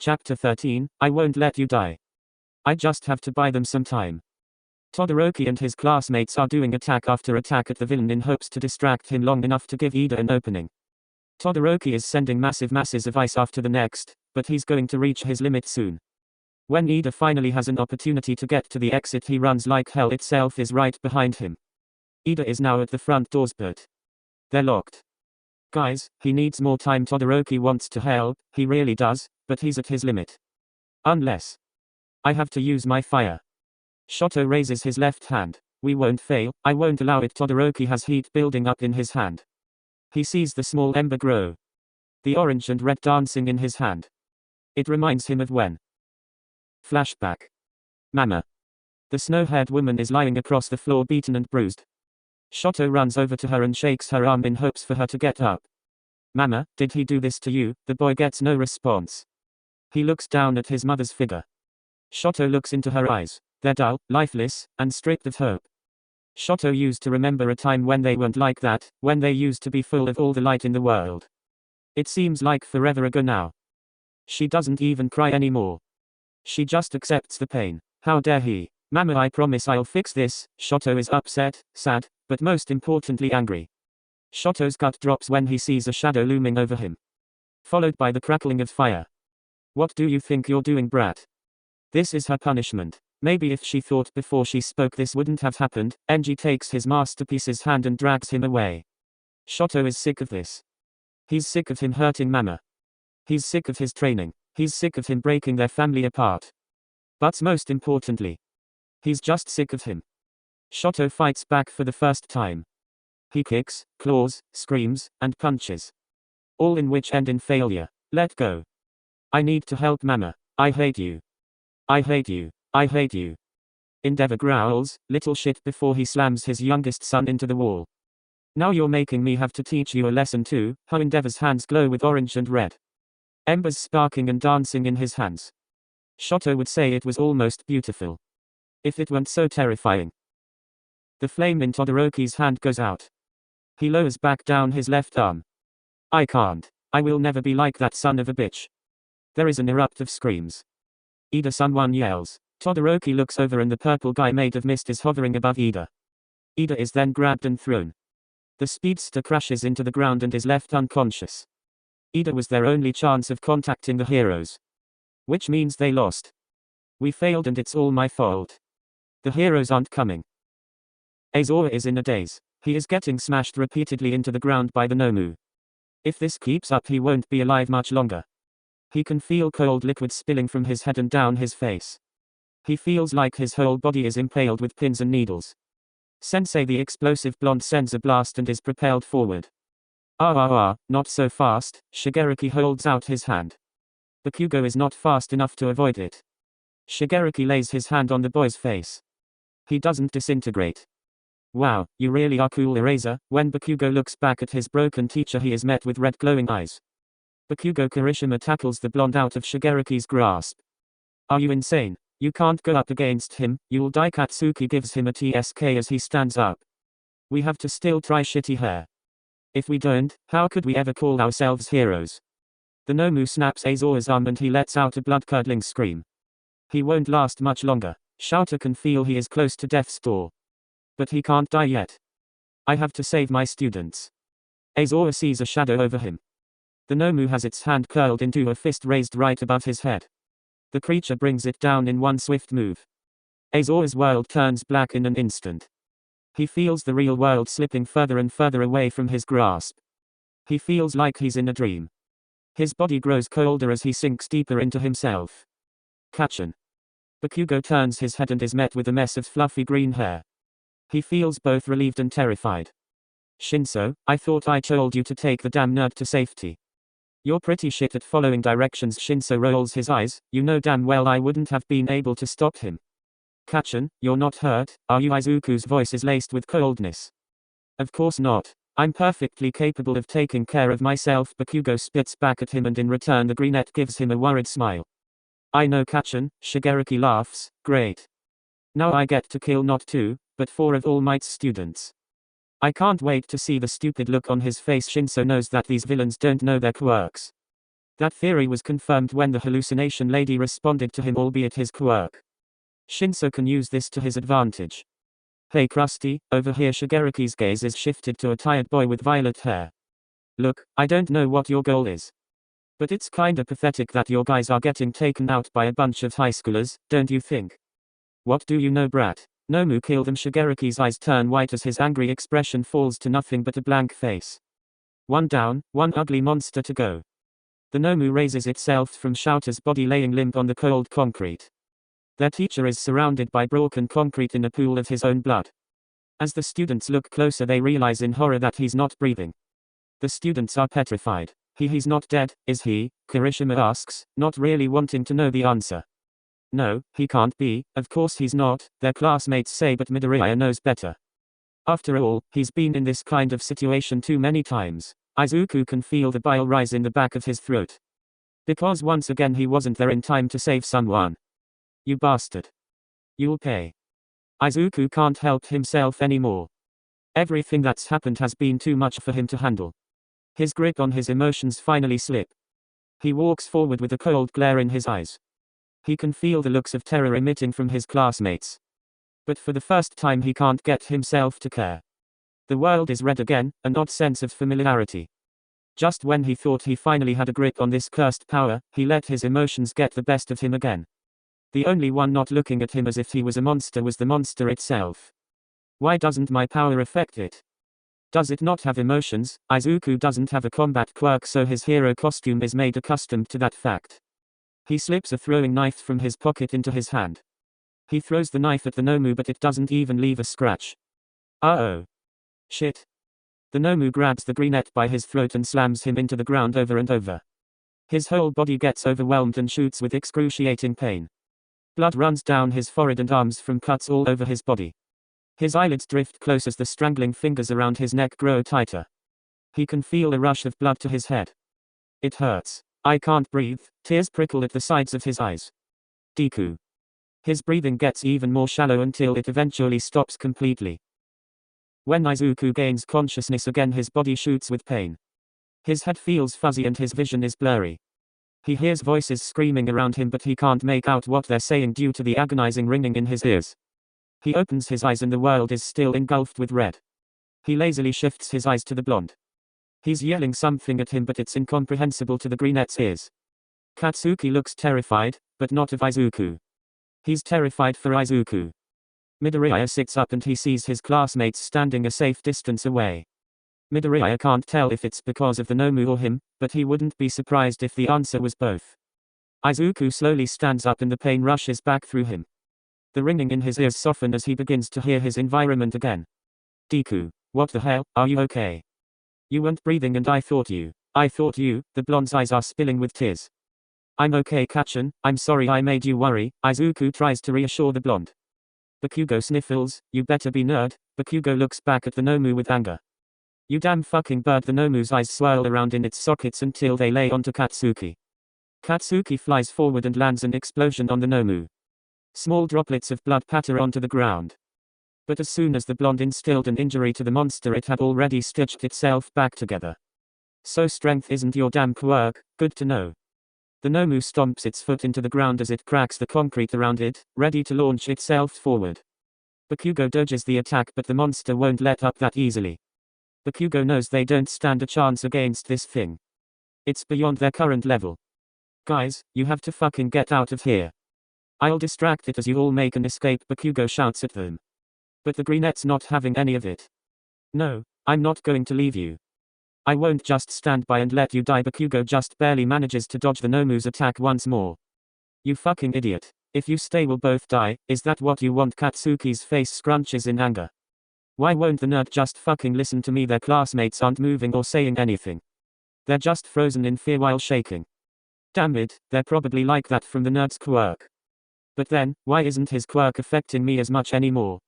Chapter 13, I won't let you die. I just have to buy them some time. Todoroki and his classmates are doing attack after attack at the villain in hopes to distract him long enough to give Ida an opening. Todoroki is sending massive masses of ice after the next, but he's going to reach his limit soon. When Ida finally has an opportunity to get to the exit, he runs like hell itself is right behind him. Ida is now at the front doors, but they're locked. Guys, he needs more time. Todoroki wants to help, he really does, but he's at his limit. Unless I have to use my fire. Shoto raises his left hand. We won't fail, I won't allow it. Todoroki has heat building up in his hand. He sees the small ember grow. The orange and red dancing in his hand. It reminds him of when. Flashback. Mama. The snow-haired woman is lying across the floor, beaten and bruised. Shoto runs over to her and shakes her arm in hopes for her to get up. Mama, did he do this to you? The boy gets no response. He looks down at his mother's figure. Shoto looks into her eyes. They're dull, lifeless, and stripped of hope. Shoto used to remember a time when they weren't like that, when they used to be full of all the light in the world. It seems like forever ago now. She doesn't even cry anymore. She just accepts the pain. How dare he? Mama, I promise I'll fix this. Shoto is upset, sad, but most importantly angry. Shoto's gut drops when he sees a shadow looming over him, followed by the crackling of fire. What do you think you're doing, brat? This is her punishment. Maybe if she thought before she spoke this wouldn't have happened. Enji takes his masterpiece's hand and drags him away. Shoto is sick of this. He's sick of him hurting Mama. He's sick of his training. He's sick of him breaking their family apart. But most importantly, he's just sick of him. Shoto fights back for the first time. He kicks, claws, screams, and punches. All in which end in failure. Let go. I need to help Mama. I hate you. I hate you. I hate you. Endeavor growls, little shit, before he slams his youngest son into the wall. Now you're making me have to teach you a lesson too. How Endeavor's hands glow with orange and red. Embers sparking and dancing in his hands. Shoto would say it was almost beautiful. If it weren't so terrifying. The flame in Todoroki's hand goes out. He lowers back down his left arm. I can't. I will never be like that son of a bitch. There is an erupt of screams. Ida, someone yells. Todoroki looks over and the purple guy made of mist is hovering above Ida. Ida is then grabbed and thrown. The speedster crashes into the ground and is left unconscious. Ida was their only chance of contacting the heroes. Which means they lost. We failed and it's all my fault. The heroes aren't coming. Azora is in a daze. He is getting smashed repeatedly into the ground by the Nomu. If this keeps up, he won't be alive much longer. He can feel cold liquid spilling from his head and down his face. He feels like his whole body is impaled with pins and needles. Sensei the explosive blonde sends a blast and is propelled forward. Not so fast. Shigaraki holds out his hand. Bakugo is not fast enough to avoid it. Shigaraki lays his hand on the boy's face. He doesn't disintegrate. Wow, you really are cool, Eraser. When Bakugo looks back at his broken teacher, he is met with red glowing eyes. Bakugo Kirishima tackles the blonde out of Shigaraki's grasp. Are you insane? You can't go up against him, you'll die. Katsuki gives him a TSK as he stands up. We have to still try, shitty hair. If we don't, how could we ever call ourselves heroes? The Nomu snaps Azora's arm and he lets out a blood-curdling scream. He won't last much longer. Shouter can feel he is close to death's door. But he can't die yet. I have to save my students. Azora sees a shadow over him. The Nomu has its hand curled into a fist raised right above his head. The creature brings it down in one swift move. Azora's world turns black in an instant. He feels the real world slipping further and further away from his grasp. He feels like he's in a dream. His body grows colder as he sinks deeper into himself. Kachin. Bakugo turns his head and is met with a mess of fluffy green hair. He feels both relieved and terrified. Shinso, I thought I told you to take the damn nerd to safety. You're pretty shit at following directions. Shinso rolls his eyes. You know damn well I wouldn't have been able to stop him. Kachin, you're not hurt, are you? Izuku's voice is laced with coldness. Of course not. I'm perfectly capable of taking care of myself. Bakugo spits back at him and in return the greenette gives him a worried smile. I know, Kachin. Shigaraki laughs. Great. Now I get to kill not 2, but 4 of All Might's students. I can't wait to see the stupid look on his face. Shinso knows that these villains don't know their quirks. That theory was confirmed when the hallucination lady responded to him, albeit his quirk. Shinso can use this to his advantage. Hey Krusty, over here. Shigeruki's gaze is shifted to a tired boy with violet hair. Look, I don't know what your goal is. But it's kinda pathetic that your guys are getting taken out by a bunch of high schoolers, don't you think? What do you know, brat? Nomu, kill them. Shigeruki's eyes turn white as his angry expression falls to nothing but a blank face. One down, one ugly monster to go. The Nomu raises itself from Shouter's body, laying limp on the cold concrete. Their teacher is surrounded by broken concrete in a pool of his own blood. As the students look closer, they realize in horror that he's not breathing. The students are petrified. He's not dead, is he? Kirishima asks, not really wanting to know the answer. No, he can't be, of course he's not, their classmates say, but Midoriya knows better. After all, he's been in this kind of situation too many times. Izuku can feel the bile rise in the back of his throat. Because once again he wasn't there in time to save someone. You bastard. You'll pay. Izuku can't help himself anymore. Everything that's happened has been too much for him to handle. His grip on his emotions finally slip. He walks forward with a cold glare in his eyes. He can feel the looks of terror emitting from his classmates. But for the first time he can't get himself to care. The world is red again, an odd sense of familiarity. Just when he thought he finally had a grip on this cursed power, he let his emotions get the best of him again. The only one not looking at him as if he was a monster was the monster itself. Why doesn't my power affect it? Does it not have emotions? Izuku doesn't have a combat quirk, so his hero costume is made accustomed to that fact. He slips a throwing knife from his pocket into his hand. He throws the knife at the Nomu, but it doesn't even leave a scratch. Uh-oh. Shit. The Nomu grabs the greenette by his throat and slams him into the ground over and over. His whole body gets overwhelmed and shoots with excruciating pain. Blood runs down his forehead and arms from cuts all over his body. His eyelids drift close as the strangling fingers around his neck grow tighter. He can feel a rush of blood to his head. It hurts. I can't breathe. Tears prickle at the sides of his eyes. Deku. His breathing gets even more shallow until it eventually stops completely. When Izuku gains consciousness again, his body shoots with pain. His head feels fuzzy and his vision is blurry. He hears voices screaming around him, but he can't make out what they're saying due to the agonizing ringing in his ears. He opens his eyes and the world is still engulfed with red. He lazily shifts his eyes to the blonde. He's yelling something at him, but it's incomprehensible to the brunette's ears. Katsuki looks terrified, but not of Izuku. He's terrified for Izuku. Midoriya sits up and he sees his classmates standing a safe distance away. Midoriya can't tell if it's because of the Nomu or him, but he wouldn't be surprised if the answer was both. Izuku slowly stands up and the pain rushes back through him. The ringing in his ears soften as he begins to hear his environment again. Deku, what the hell, are you okay? You weren't breathing and I thought you, the blonde's eyes are spilling with tears. I'm okay, Kachan, I'm sorry I made you worry. Izuku tries to reassure the blonde. Bakugo sniffles, you better be nerd. Bakugo looks back at the Nomu with anger. You damn fucking bird. The Nomu's eyes swirl around in its sockets until they lay onto Katsuki. Katsuki flies forward and lands an explosion on the Nomu. Small droplets of blood patter onto the ground. But as soon as the blonde instilled an injury to the monster, it had already stitched itself back together. So strength isn't your damn quirk, good to know. The Nomu stomps its foot into the ground as it cracks the concrete around it, ready to launch itself forward. Bakugo dodges the attack, but the monster won't let up that easily. Bakugo knows they don't stand a chance against this thing. It's beyond their current level. Guys, you have to fucking get out of here. I'll distract it as you all make an escape, Bakugo shouts at them. But the greenette's not having any of it. No, I'm not going to leave you. I won't just stand by and let you die. Bakugo just barely manages to dodge the Nomu's attack once more. You fucking idiot. If you stay we'll both die, is that what you want? Katsuki's face scrunches in anger. Why won't the nerd just fucking listen to me? Their classmates aren't moving or saying anything. They're just frozen in fear while shaking. Damn it, they're probably like that from the nerd's quirk. But then, why isn't his quirk affecting me as much anymore?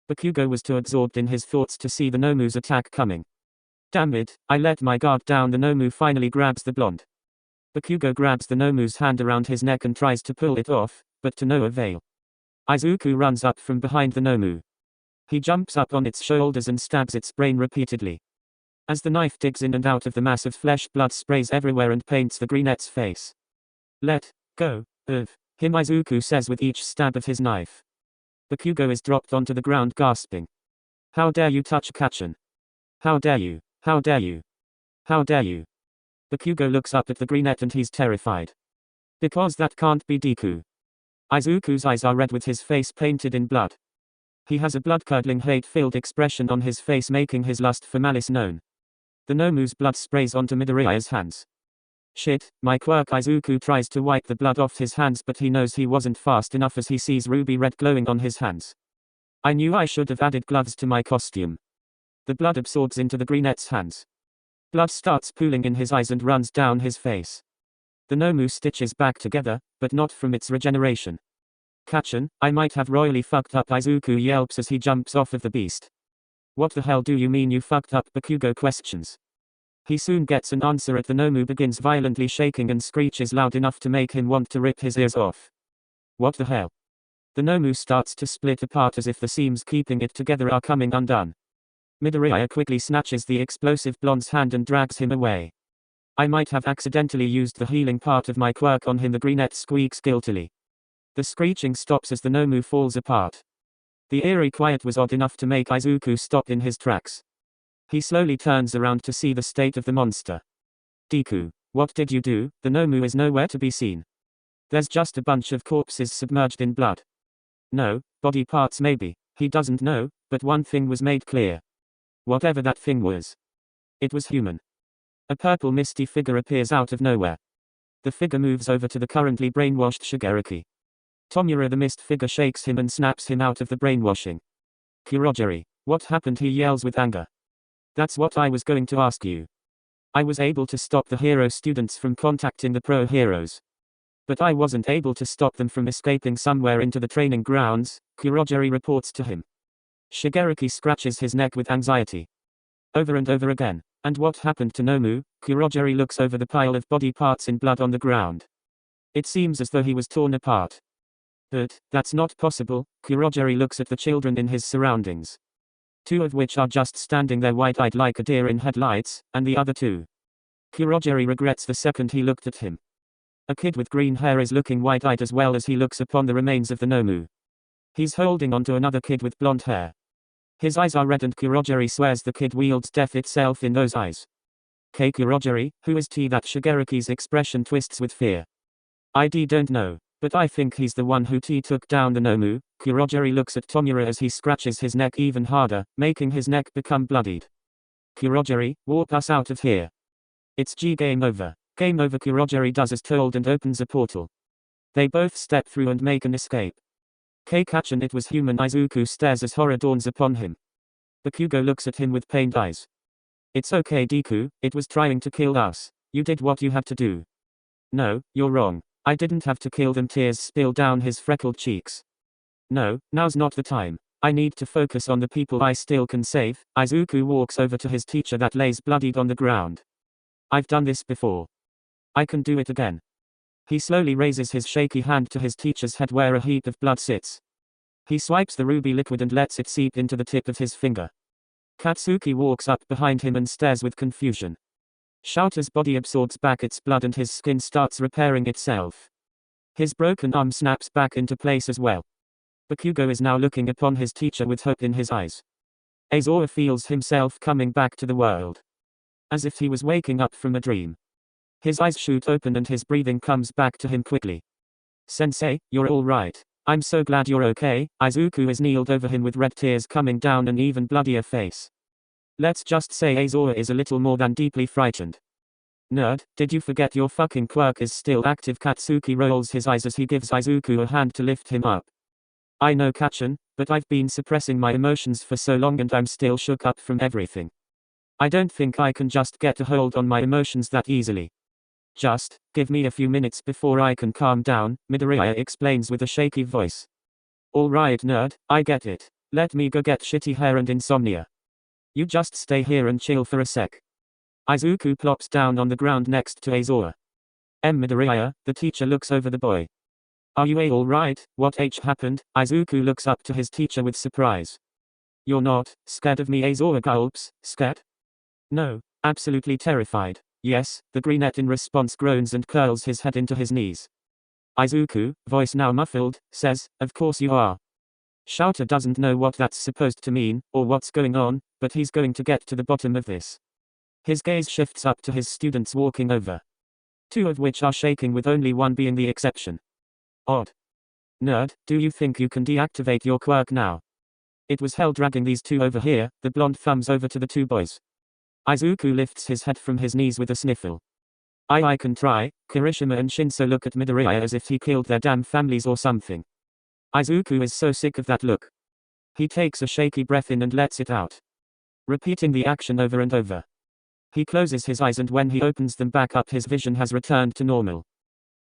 Bakugo was too absorbed in his thoughts to see the Nomu's attack coming. Damn it, I let my guard down. The Nomu finally grabs the blonde. Bakugo grabs the Nomu's hand around his neck and tries to pull it off, but to no avail. Izuku runs up from behind the Nomu. He jumps up on its shoulders and stabs its brain repeatedly. As the knife digs in and out of the mass of flesh, blood sprays everywhere and paints the greenette's face. Let go of him, Izuku says with each stab of his knife. Bakugo is dropped onto the ground gasping. How dare you touch Katsun? How dare you? How dare you? How dare you? Bakugo looks up at the greenette and he's terrified. Because that can't be Deku. Izuku's eyes are red with his face painted in blood. He has a blood-curdling hate-filled expression on his face, making his lust for malice known. The Nomu's blood sprays onto Midoriya's hands. Shit, my quirk. Izuku tries to wipe the blood off his hands, but he knows he wasn't fast enough as he sees ruby red glowing on his hands. I knew I should have added gloves to my costume. The blood absorbs into the greenette's hands. Blood starts pooling in his eyes and runs down his face. The Nomu stitches back together, but not from its regeneration. Katsun, I might have royally fucked up. Izuku yelps as he jumps off of the beast. What the hell do you mean you fucked up? Bakugo questions. He soon gets an answer as the Nomu begins violently shaking and screeches loud enough to make him want to rip his ears off. What the hell? The Nomu starts to split apart as if the seams keeping it together are coming undone. Midoriya quickly snatches the explosive blonde's hand and drags him away. I might have accidentally used the healing part of my quirk on him. The greenette squeaks guiltily. The screeching stops as the Nomu falls apart. The eerie quiet was odd enough to make Izuku stop in his tracks. He slowly turns around to see the state of the monster. Deku, what did you do? The Nomu is nowhere to be seen. There's just a bunch of corpses submerged in blood. No, body parts maybe, he doesn't know, but one thing was made clear. Whatever that thing was. It was human. A purple misty figure appears out of nowhere. The figure moves over to the currently brainwashed Shigaraki. Tomura the mist figure shakes him and snaps him out of the brainwashing. Kurogiri, what happened? He yells with anger. That's what I was going to ask you. I was able to stop the hero students from contacting the pro heroes. But I wasn't able to stop them from escaping somewhere into the training grounds, Kurogiri reports to him. Shigaraki scratches his neck with anxiety. Over and over again. And what happened to Nomu? Kurogiri looks over the pile of body parts in blood on the ground. It seems as though he was torn apart. But that's not possible. Kurogiri looks at the children in his surroundings. Two of which are just standing there wide-eyed like a deer in headlights, and the other two. Kurogiri regrets the second he looked at him. A kid with green hair is looking wide-eyed as well as he looks upon the remains of the Nomu. He's holding onto another kid with blonde hair. His eyes are red and Kurogiri swears the kid wields death itself in those eyes. Kurogiri, who is T? That Shigaraki's expression twists with fear. I don't know, but I think he's the one who took down the Nomu. Kurogiri looks at Tomura as he scratches his neck even harder, making his neck become bloodied. Kurogiri, warp us out of here. It's game over. Game over. Kurogiri does as told and opens a portal. They both step through and make an escape. Katsun, it was human. Izuku stares as horror dawns upon him. Bakugo looks at him with pained eyes. It's okay Deku, it was trying to kill us. You did what you had to do. No, you're wrong. I didn't have to kill them. Tears spill down his freckled cheeks. No, now's not the time. I need to focus on the people I still can save. Izuku walks over to his teacher that lays bloodied on the ground. I've done this before. I can do it again. He slowly raises his shaky hand to his teacher's head where a heap of blood sits. He swipes the ruby liquid and lets it seep into the tip of his finger. Katsuki walks up behind him and stares with confusion. Shouter's body absorbs back its blood and his skin starts repairing itself. His broken arm snaps back into place as well. Bakugo is now looking upon his teacher with hope in his eyes. Azora feels himself coming back to the world. As if he was waking up from a dream. His eyes shoot open and his breathing comes back to him quickly. Sensei, you're all right. I'm so glad you're okay. Izuku is kneeled over him with red tears coming down an even bloodier face. Let's just say Azora is a little more than deeply frightened. Nerd, did you forget your fucking quirk is still active? Katsuki rolls his eyes as he gives Izuku a hand to lift him up. I know Katsun, but I've been suppressing my emotions for so long and I'm still shook up from everything. I don't think I can just get a hold on my emotions that easily. Just give me a few minutes before I can calm down, Midoriya explains with a shaky voice. Alright nerd, I get it. Let me go get shitty hair and insomnia. You just stay here and chill for a sec. Izuku plops down on the ground next to Azora. Midoriya, the teacher looks over the boy. Are you alright? What happened? Izuku looks up to his teacher with surprise. You're not scared of me? Azora gulps. Scared? No, absolutely terrified. Yes, the brunette in response groans and curls his head into his knees. Izuku, voice now muffled, says, "Of course you are." Shouter doesn't know what that's supposed to mean, or what's going on, but he's going to get to the bottom of this. His gaze shifts up to his students walking over. 2 of which are shaking, with only 1 being the exception. Odd. Nerd, do you think you can deactivate your quirk now? It was hell dragging these 2 over here. The blonde thumbs over to the 2 boys. Izuku lifts his head from his knees with a sniffle. I can try. Kirishima and Shinso look at Midoriya as if he killed their damn families or something. Izuku is so sick of that look. He takes a shaky breath in and lets it out, repeating the action over and over. He closes his eyes, and when he opens them back up, his vision has returned to normal.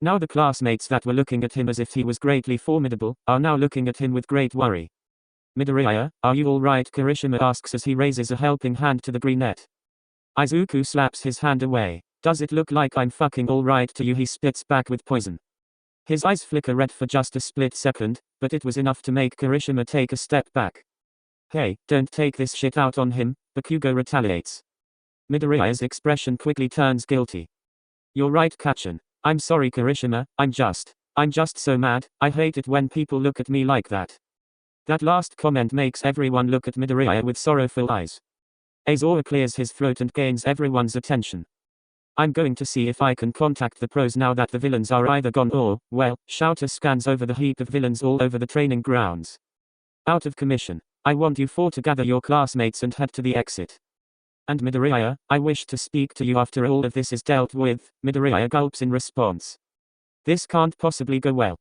Now the classmates that were looking at him as if he was greatly formidable, are now looking at him with great worry. Midoriya, are you alright? Kirishima asks as he raises a helping hand to the brunette. Izuku slaps his hand away. Does it look like I'm fucking alright to you? He spits back with poison. His eyes flicker red for just a split second, but it was enough to make Kirishima take a step back. Hey, don't take this shit out on him, Bakugo retaliates. Midoriya's expression quickly turns guilty. You're right, Kachan. I'm sorry, Kirishima, I'm just so mad. I hate it when people look at me like that. That last comment makes everyone look at Midoriya with sorrowful eyes. Azora clears his throat and gains everyone's attention. I'm going to see if I can contact the pros now that the villains are either gone or, well, Shouter scans over the heap of villains all over the training grounds. Out of commission. I want you 4 to gather your classmates and head to the exit. And Midoriya, I wish to speak to you after all of this is dealt with. Midoriya gulps in response. This can't possibly go well.